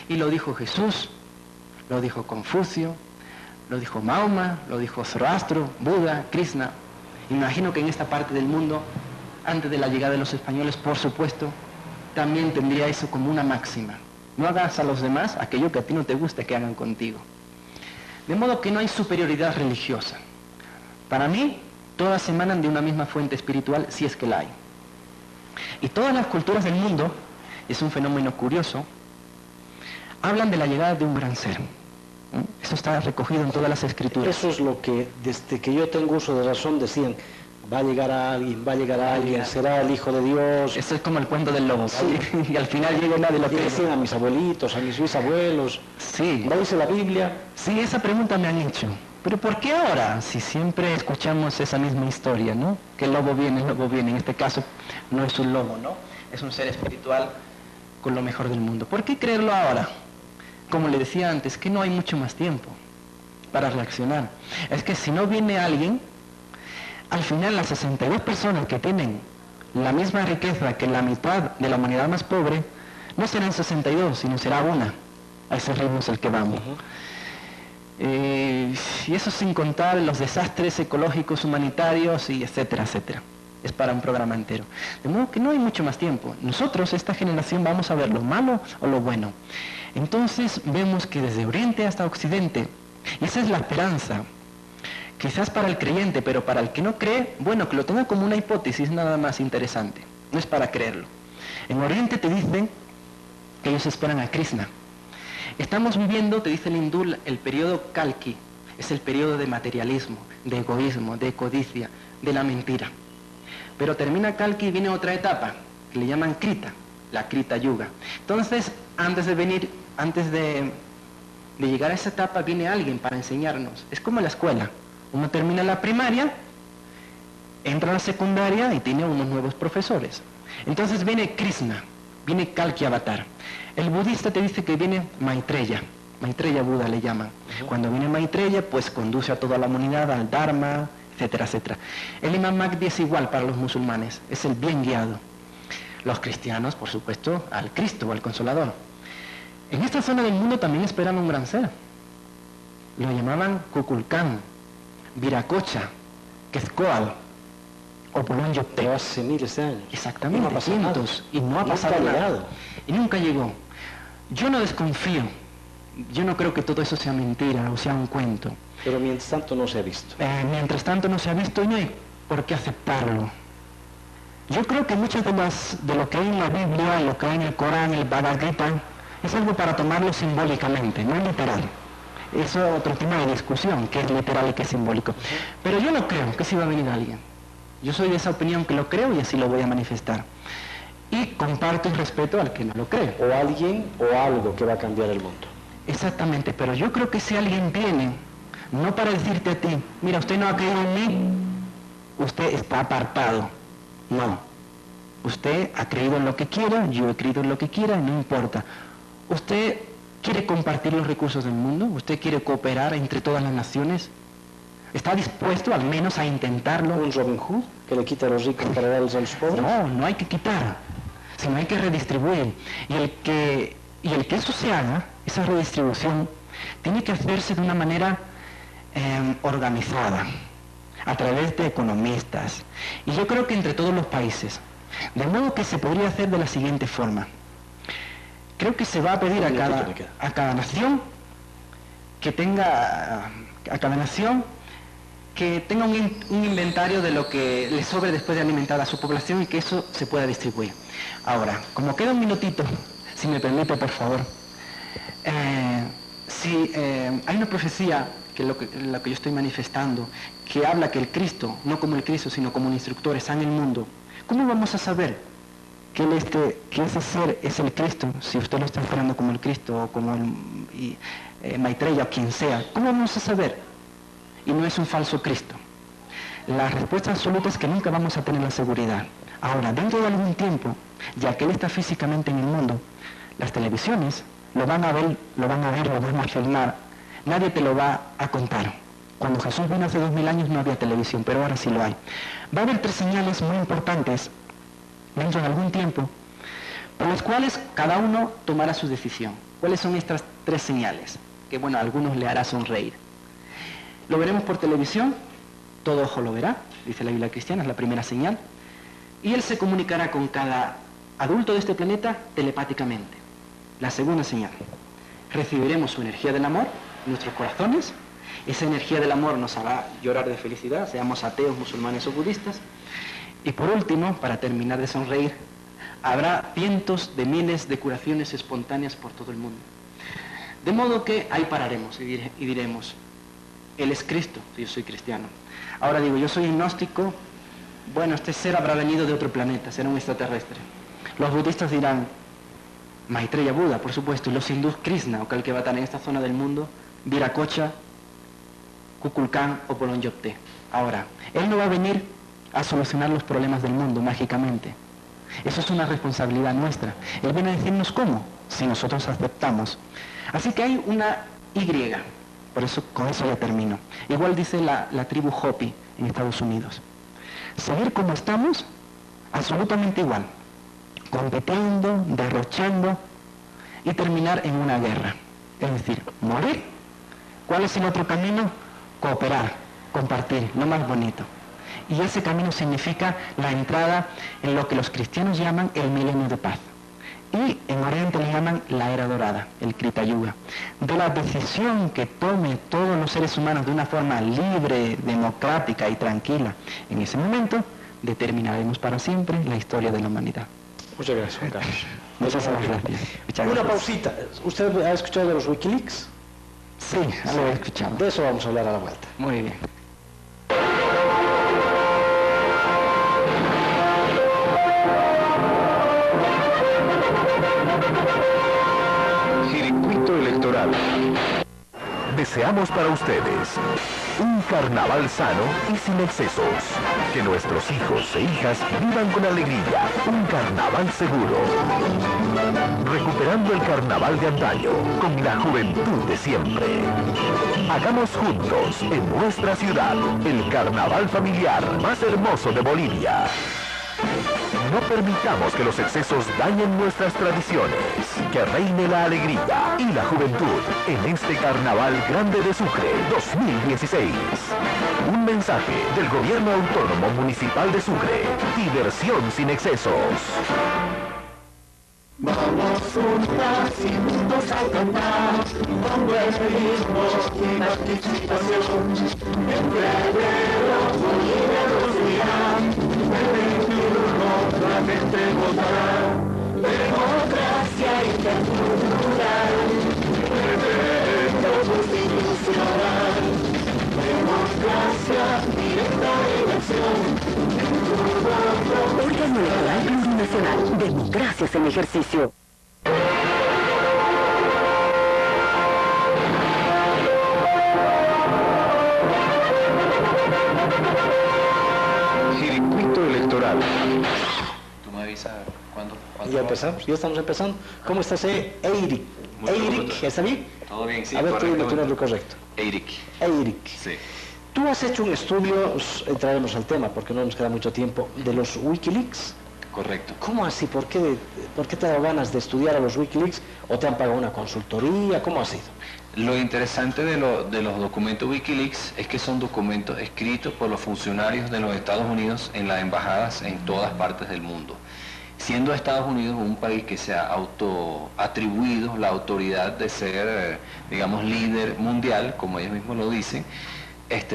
Y lo dijo Jesús, lo dijo Confucio, lo dijo Mahoma, lo dijo Zoroastro, Buda, Krishna. Imagino que en esta parte del mundo, antes de la llegada de los españoles, por supuesto, también tendría eso como una máxima. No hagas a los demás aquello que a ti no te gusta que hagan contigo. De modo que no hay superioridad religiosa. Para mí, todas emanan de una misma fuente espiritual, si es que la hay. Y todas las culturas del mundo, es un fenómeno curioso, hablan de la llegada de un gran ser. Eso está recogido en todas las escrituras. Eso es lo que, desde que yo tengo uso de razón, decían, va a llegar a alguien, será el Hijo de Dios. Eso es como el cuento del lobo, ¿sí? Y al final llega una de lo que decían a mis abuelitos, a mis bisabuelos. Sí. ¿No dice la Biblia? Sí, esa pregunta me han hecho. Pero ¿por qué ahora? Si siempre escuchamos esa misma historia, ¿no? Que el lobo viene. En este caso no es un lobo, ¿no? Es un ser espiritual con lo mejor del mundo. ¿Por qué creerlo ahora? Como le decía antes, que no hay mucho más tiempo para reaccionar. Es que si no viene alguien, al final las 62 personas que tienen la misma riqueza que la mitad de la humanidad más pobre, no serán 62, sino será una. A ese ritmo es el que vamos. Y eso sin contar los desastres ecológicos, humanitarios, y etcétera, etcétera. Es para un programa entero. De modo que no hay mucho más tiempo. Nosotros, esta generación, vamos a ver lo malo o lo bueno. Entonces vemos que desde Oriente hasta Occidente, y esa es la esperanza, quizás para el creyente, pero para el que no cree, bueno, que lo tenga como una hipótesis nada más interesante. No es para creerlo. En Oriente te dicen que ellos esperan a Krishna. Estamos viviendo, te dice el hindú, el periodo Kalki. Es el periodo de materialismo, de egoísmo, de codicia, de la mentira. Pero termina Kalki y viene otra etapa, que le llaman Krita, la Krita Yuga. Entonces, antes de llegar a esa etapa, viene alguien para enseñarnos. Es como la escuela. Uno termina la primaria, entra a la secundaria y tiene unos nuevos profesores. Entonces viene Krishna, viene Kalki Avatar. El budista te dice que viene Maitreya. Maitreya Buda le llaman. Cuando viene Maitreya, pues conduce a toda la humanidad al Dharma, etcétera, etcétera. El Imam Mahdi es igual para los musulmanes, es el bien guiado. Los cristianos, por supuesto, al Cristo o al Consolador. En esta zona del mundo también esperan un gran ser. Lo llamaban Kukulcán, Viracocha, Quetzcoatl o Polón Yopte. Hace miles de años. Exactamente, no cientos. Y no ha pasado nada. Y nunca llegó. Yo no desconfío. Yo no creo que todo eso sea mentira o sea un cuento. Pero mientras tanto no se ha visto. Mientras tanto no se ha visto y no hay por qué aceptarlo. Yo creo que muchas de lo que hay en la Biblia, lo que hay en el Corán, el Bhagavad Gita, es algo para tomarlo simbólicamente, no literal. Eso es otro tema de discusión, qué es literal y qué es simbólico. Pero yo no creo que sí va a venir alguien. Yo soy de esa opinión que lo creo y así lo voy a manifestar. Y comparto y respeto al que no lo cree. O alguien o algo que va a cambiar el mundo. Exactamente, pero yo creo que si alguien viene, no para decirte a ti, mira, usted no ha creído en mí, usted está apartado. No. Usted ha creído en lo que quiera, yo he creído en lo que quiera, no importa. ¿Usted quiere compartir los recursos del mundo? ¿Usted quiere cooperar entre todas las naciones? ¿Está dispuesto al menos a intentarlo? ¿Un Robin Hood que le quita a los ricos para darles a los pobres? No, no hay que quitar, sino hay que redistribuir. Y el que eso se haga, esa redistribución, tiene que hacerse de una manera organizada, a través de economistas. Y yo creo que entre todos los países. De modo que se podría hacer de la siguiente forma. Creo que se va a pedir a cada nación que tenga un inventario de lo que le sobre después de alimentar a su población y que eso se pueda distribuir. Ahora, como queda un minutito, si me permite, por favor, hay una profecía que lo que yo estoy manifestando, que habla que el Cristo, no como el Cristo, sino como un instructor, está en el mundo. ¿Cómo vamos a saber que ese ser es el Cristo, si usted lo está esperando como el Cristo o como Maitreya o quien sea, ¿cómo vamos a saber? Y no es un falso Cristo. La respuesta absoluta es que nunca vamos a tener la seguridad. Ahora, dentro de algún tiempo, ya que Él está físicamente en el mundo, las televisiones lo van a ver, lo van a filmar, nadie te lo va a contar. Cuando Jesús vino hace 2000 años no había televisión, pero ahora sí lo hay. Va a haber 3 señales muy importantes dentro de algún tiempo, por las cuales cada uno tomará su decisión. ¿Cuáles son estas 3 señales? Que bueno, a algunos le hará sonreír. Lo veremos por televisión, todo ojo lo verá, dice la Biblia cristiana, es la primera señal, y Él se comunicará con cada adulto de este planeta telepáticamente. La segunda señal, recibiremos su energía del amor en nuestros corazones, esa energía del amor nos hará llorar de felicidad, seamos ateos, musulmanes o budistas, y por último, para terminar de sonreír, habrá cientos de miles de curaciones espontáneas por todo el mundo. De modo que ahí pararemos y diremos, Él es Cristo, yo soy cristiano. Ahora digo, yo soy gnóstico, bueno, este ser habrá venido de otro planeta, será un extraterrestre. Los budistas dirán, Maitreya Buda, por supuesto, y los hindús Krishna o Kalkevatana en esta zona del mundo, Viracocha, Kukulkan o Polongyopte. Ahora, Él no va a venir a solucionar los problemas del mundo mágicamente. Eso es una responsabilidad nuestra. Él viene a decirnos cómo, si nosotros aceptamos. Así que hay una Y, por eso con eso ya termino. Igual dice la tribu Hopi en Estados Unidos. Seguir como estamos, absolutamente igual. Compitiendo, derrochando y terminar en una guerra. Es decir, morir. ¿Cuál es el otro camino? Cooperar, compartir, lo más bonito. Y ese camino significa la entrada en lo que los cristianos llaman el milenio de paz. Y en Oriente le llaman la era dorada, el Krita Yuga. De la decisión que tome todos los seres humanos de una forma libre, democrática y tranquila, en ese momento determinaremos para siempre la historia de la humanidad. Muchas gracias, Juan Carlos. Muchas gracias. Muchas Una gracias. pausita. ¿Usted ha escuchado de los Wikileaks? Sí, lo he escuchado. De eso vamos a hablar a la vuelta. Muy bien. Circuito electoral. Deseamos para ustedes un carnaval sano y sin excesos. Que nuestros hijos e hijas vivan con alegría. Un carnaval seguro. Recuperando el carnaval de antaño con la juventud de siempre. Hagamos juntos en nuestra ciudad el carnaval familiar más hermoso de Bolivia. No permitamos que los excesos dañen nuestras tradiciones. Que reine la alegría y la juventud en este Carnaval Grande de Sucre 2016. Un mensaje del Gobierno Autónomo Municipal de Sucre. Diversión sin excesos. Vamos juntas y juntos a cantar con buen ritmo y participación. En febrero Bolivia nos dirá, el 21 la gente votará. Democracia intercultural, referendo constitucional. Democracia, directa elección. Órgano Electoral Plurinacional. Democracias en ejercicio. Circuito electoral. Tú me avisas cuándo. Ya empezamos, ya estamos empezando. ¿Cómo estás, Eirik? Mucho Eirik, gusto. ¿está bien? Todo bien, sí. A ver, tú dime tu correcto. nombre correcto. Eirik. Eirik. Sí. Tú has hecho un estudio, entraremos al tema porque no nos queda mucho tiempo, de los Wikileaks. Correcto. ¿Cómo así? ¿Por qué te ha dado ganas de estudiar a los Wikileaks? ¿O te han pagado una consultoría? ¿Cómo ha sido? Lo interesante de los documentos Wikileaks es que son documentos escritos por los funcionarios de los Estados Unidos en las embajadas en todas partes del mundo. Siendo Estados Unidos un país que se ha autoatribuido la autoridad de ser, digamos, líder mundial, como ellos mismos lo dicen,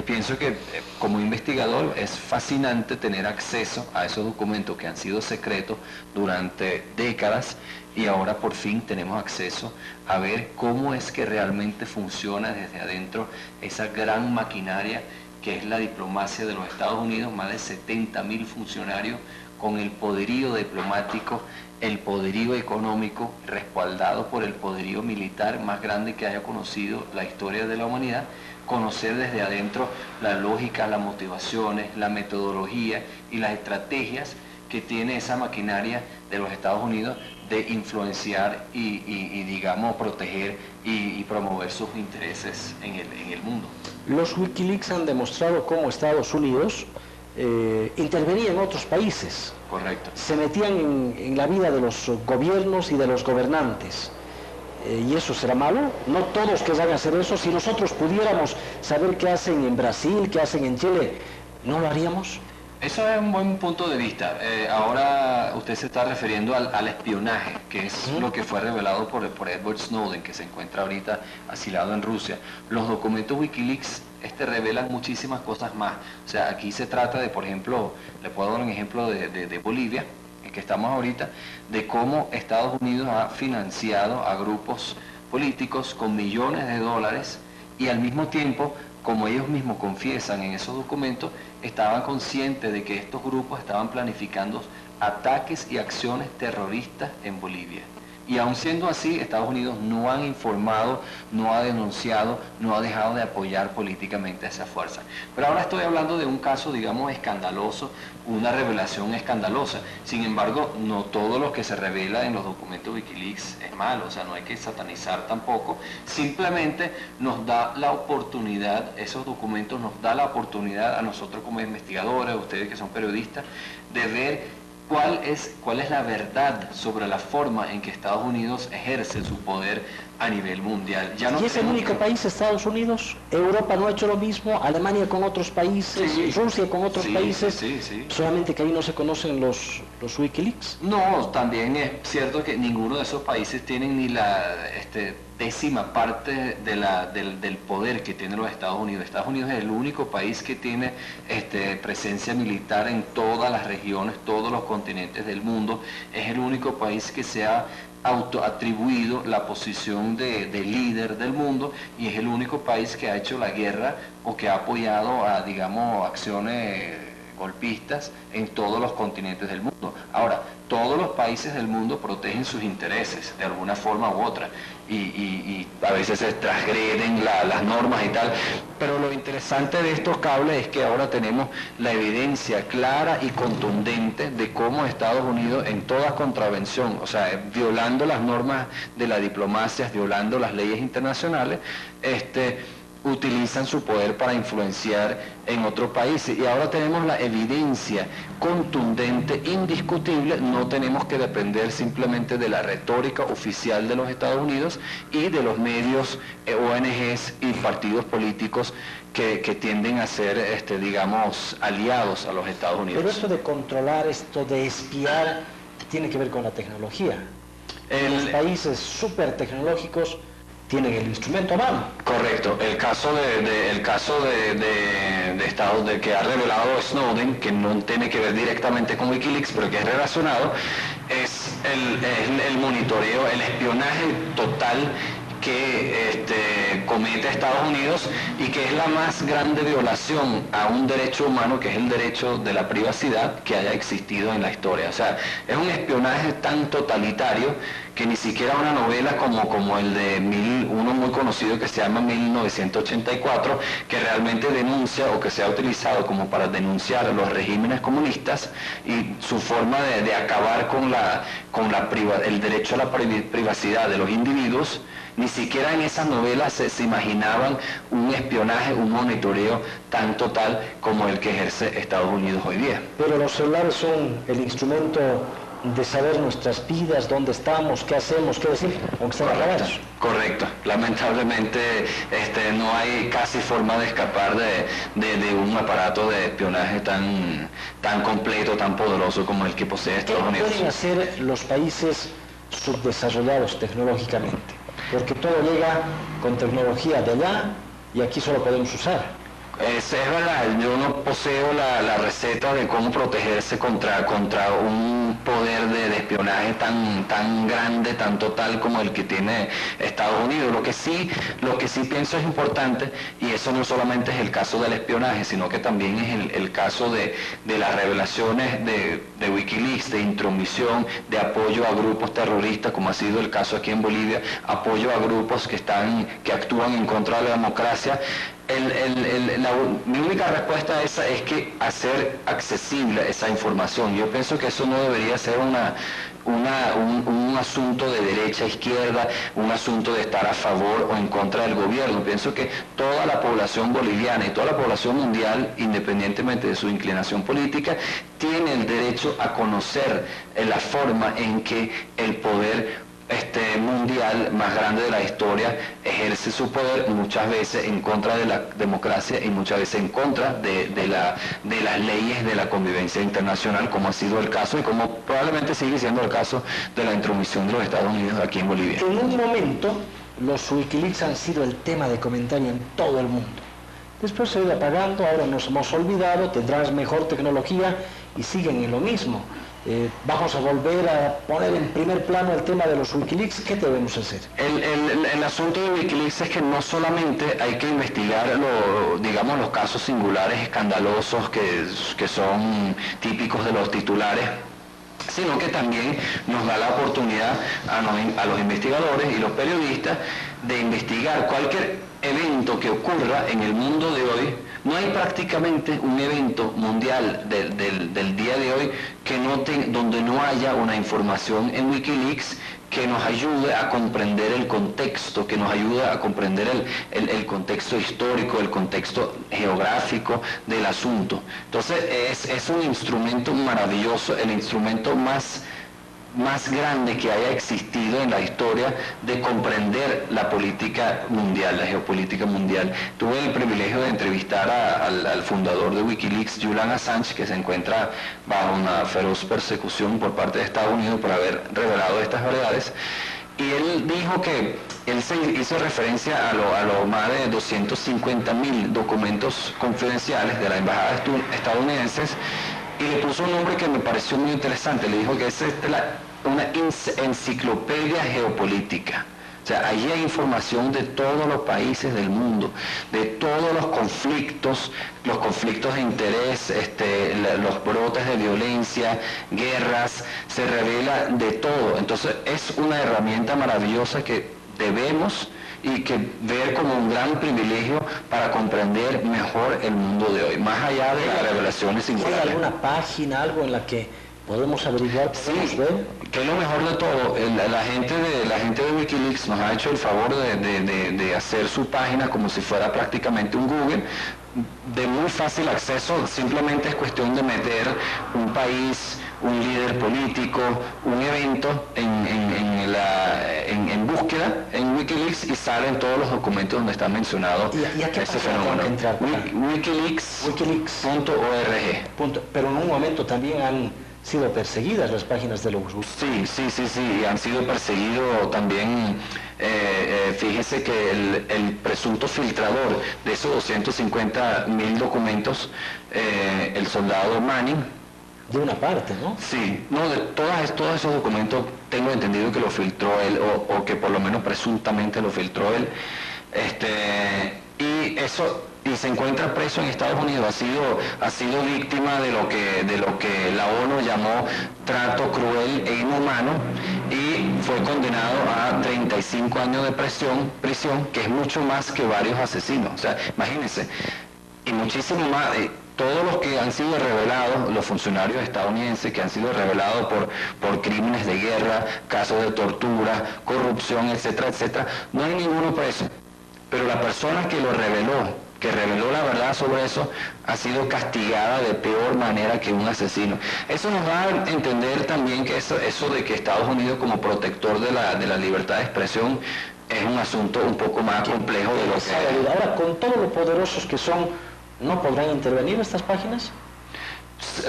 pienso que como investigador es fascinante tener acceso a esos documentos que han sido secretos durante décadas y ahora por fin tenemos acceso a ver cómo es que realmente funciona desde adentro esa gran maquinaria que es la diplomacia de los Estados Unidos, más de 70.000 funcionarios con el poderío diplomático, el poderío económico, respaldado por el poderío militar más grande que haya conocido la historia de la humanidad, conocer desde adentro la lógica, las motivaciones, la metodología y las estrategias que tiene esa maquinaria de los Estados Unidos de influenciar y digamos, proteger y promover sus intereses en el mundo. Los Wikileaks han demostrado cómo Estados Unidos intervenía en otros países. Correcto. Se metían en la vida de los gobiernos y de los gobernantes. ¿Y eso será malo? No todos querrán hacer eso. Si nosotros pudiéramos saber qué hacen en Brasil, qué hacen en Chile, ¿no lo haríamos? Eso es un buen punto de vista. Ahora usted se está refiriendo al espionaje, que es lo que fue revelado por Edward Snowden, que se encuentra ahorita asilado en Rusia. Los documentos Wikileaks revelan muchísimas cosas más. O sea, aquí se trata de, por ejemplo, le puedo dar un ejemplo de Bolivia, en que estamos ahorita, de cómo Estados Unidos ha financiado a grupos políticos con millones de dólares y al mismo tiempo, como ellos mismos confiesan en esos documentos, estaban conscientes de que estos grupos estaban planificando ataques y acciones terroristas en Bolivia. Y aun siendo así, Estados Unidos no han informado, no ha denunciado, no ha dejado de apoyar políticamente a esa fuerza. Pero ahora estoy hablando de un caso, digamos, escandaloso, una revelación escandalosa. Sin embargo, no todo lo que se revela en los documentos Wikileaks es malo, o sea, no hay que satanizar tampoco. Simplemente nos da la oportunidad, esos documentos nos da la oportunidad a nosotros como investigadores, a ustedes que son periodistas, de ver ¿cuál es la verdad sobre la forma en que Estados Unidos ejerce su poder a nivel mundial? Ya no ¿Y es el único país, Estados Unidos? ¿Europa no ha hecho lo mismo? ¿Alemania con otros países? Sí, ¿Rusia con otros países? Sí. ¿Solamente que ahí no se conocen los Wikileaks? No, también es cierto que ninguno de esos países tienen ni la décima parte del poder que tienen los Estados Unidos. Estados Unidos es el único país que tiene presencia militar en todas las regiones, todos los continentes del mundo. Es el único país que se ha autoatribuido la posición de líder del mundo y es el único país que ha hecho la guerra o que ha apoyado a, digamos, acciones golpistas en todos los continentes del mundo. Ahora, todos los países del mundo protegen sus intereses de alguna forma u otra y a veces se transgreden las normas y tal, pero lo interesante de estos cables es que ahora tenemos la evidencia clara y contundente de cómo Estados Unidos en toda contravención, o sea, violando las normas de la diplomacia, violando las leyes internacionales, utilizan su poder para influenciar en otros países. Y ahora tenemos la evidencia contundente, indiscutible, no tenemos que depender simplemente de la retórica oficial de los Estados Unidos y de los medios, ONGs y partidos políticos que tienden a ser, digamos, aliados a los Estados Unidos. Pero esto de controlar, esto de espiar, tiene que ver con la tecnología. Los países súper tecnológicos tienen el instrumento a mano. Correcto. El caso de Estados de que ha revelado Snowden, que no tiene que ver directamente con Wikileaks, pero que es relacionado, es el monitoreo, el espionaje total que comete Estados Unidos y que es la más grande violación a un derecho humano, que es el derecho de la privacidad que haya existido en la historia. O sea, es un espionaje tan totalitario que ni siquiera una novela como el de uno muy conocido que se llama 1984, que realmente denuncia o que se ha utilizado como para denunciar a los regímenes comunistas y su forma de acabar con el derecho a la privacidad de los individuos. Ni siquiera en esas novelas se imaginaban un espionaje, un monitoreo tan total como el que ejerce Estados Unidos hoy día. Pero los celulares son el instrumento de saber nuestras vidas, dónde estamos, qué hacemos, qué decir, aunque estén acabados. Correcto. Lamentablemente no hay casi forma de escapar de un aparato de espionaje tan completo, tan poderoso como el que posee Estados Unidos. ¿Qué pueden hacer los países subdesarrollados tecnológicamente? Porque todo llega con tecnología de allá y aquí solo podemos usar. Es verdad, yo no poseo la receta de cómo protegerse contra un poder de espionaje tan grande, tan total como el que tiene Estados Unidos. Lo que sí pienso es importante, y eso no solamente es el caso del espionaje, sino que también es el caso de las revelaciones de Wikileaks, de intromisión, de apoyo a grupos terroristas, como ha sido el caso aquí en Bolivia, apoyo a grupos que actúan en contra de la democracia. Mi única respuesta a esa es que hacer accesible esa información. Yo pienso que eso no debería ser un asunto de derecha, izquierda, un asunto de estar a favor o en contra del gobierno. Pienso que toda la población boliviana y toda la población mundial, independientemente de su inclinación política, tiene el derecho a conocer la forma en que el poder mundial más grande de la historia ejerce su poder, muchas veces en contra de la democracia y muchas veces en contra de las leyes de la convivencia internacional, como ha sido el caso y como probablemente sigue siendo el caso de la intromisión de los Estados Unidos aquí en Bolivia. En un momento los Wikileaks han sido el tema de comentario en todo el mundo. Después se ha ido apagando, ahora nos hemos olvidado, tendrás mejor tecnología y siguen en lo mismo. Vamos a volver a poner en primer plano el tema de los Wikileaks. ¿Qué debemos hacer? El asunto de Wikileaks es que no solamente hay que investigar los casos singulares escandalosos que son típicos de los titulares, sino que también nos da la oportunidad a los investigadores y los periodistas de investigar cualquier evento que ocurra en el mundo de hoy. No hay prácticamente un evento mundial del día de hoy donde no haya una información en Wikileaks que nos ayude a comprender el contexto, que nos ayude a comprender el contexto histórico, el contexto geográfico del asunto. Entonces es un instrumento maravilloso, el instrumento más grande que haya existido en la historia de comprender la política mundial, la geopolítica mundial. Tuve el privilegio de entrevistar al fundador de Wikileaks, Julian Assange, que se encuentra bajo una feroz persecución por parte de Estados Unidos por haber revelado estas verdades. Y él dijo que él se hizo referencia a los más de 250.000 documentos confidenciales de las embajadas estadounidenses, y le puso un nombre que me pareció muy interesante. Le dijo que es una enciclopedia geopolítica. O sea, allí hay información de todos los países del mundo, de todos los conflictos de interés, los brotes de violencia, guerras, se revela de todo. Entonces es una herramienta maravillosa que debemos y que ver como un gran privilegio para comprender mejor el mundo de hoy, más allá de las revelaciones singulares. ¿Hay alguna página, algo en la que podemos averiguar? Sí, que es lo mejor de todo. La gente de Wikileaks nos ha hecho el favor de hacer su página como si fuera prácticamente un Google, de muy fácil acceso. Simplemente es cuestión de meter un país, un líder político, un evento en búsqueda en Wikileaks, y salen todos los documentos donde está mencionado ese fenómeno. Wikileaks.org. Pero en un momento también han sido perseguidas las páginas de los Sí, han sido perseguidos también. Fíjese que el presunto filtrador de esos 250.000 documentos, el soldado Manning, de una parte, ¿no? Sí, no, de todos esos documentos tengo entendido que lo filtró él, o que por lo menos presuntamente lo filtró él. Y se encuentra preso en Estados Unidos, ha sido víctima de lo que la ONU llamó trato cruel e inhumano, y fue condenado a 35 años de prisión, que es mucho más que varios asesinos. O sea, imagínense, y muchísimo más. Todos los que han sido revelados, los funcionarios estadounidenses que han sido revelados por crímenes de guerra, casos de tortura, corrupción, etcétera, etcétera, no hay ninguno preso. Pero la persona que reveló la verdad sobre eso, ha sido castigada de peor manera que un asesino. Eso nos da a entender también que eso de que Estados Unidos, como protector de la libertad de expresión, es un asunto un poco más complejo de lo que... Ahora, con todos los poderosos que son, ¿no podrán intervenir estas páginas?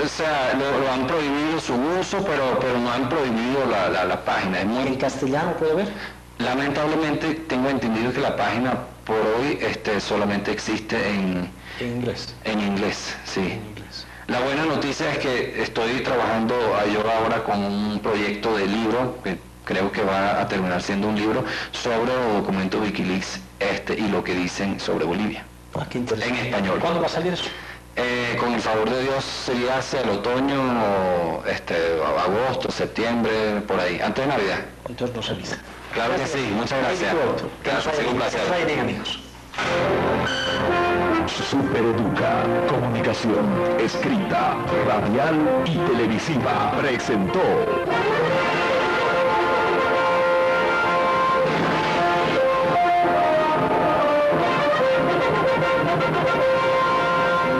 O sea, lo han prohibido su uso, pero no han prohibido la página. ¿En castellano puede ver? Lamentablemente tengo entendido que la página por hoy solamente existe en inglés. En inglés, sí. En inglés. La buena noticia es que estoy trabajando yo ahora con un proyecto de libro, que creo que va a terminar siendo un libro, sobre los documentos Wikileaks y lo que dicen sobre Bolivia. Ah, qué interesante. En español. ¿Cuándo va a salir eso? Con el favor de Dios sería hacia el otoño, agosto, septiembre, por ahí, antes de Navidad. Entonces nos avisa. Claro que sí, muchas gracias. Claro, ha sido un placer. Bien, amigos. Supereduca, comunicación, escrita, radial y televisiva, presentó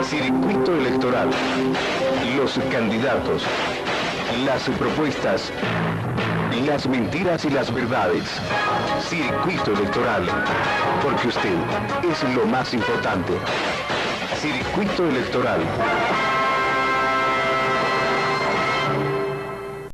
Circuito Electoral. Los candidatos, las propuestas, las mentiras y las verdades. Circuito Electoral, porque usted es lo más importante. Circuito Electoral.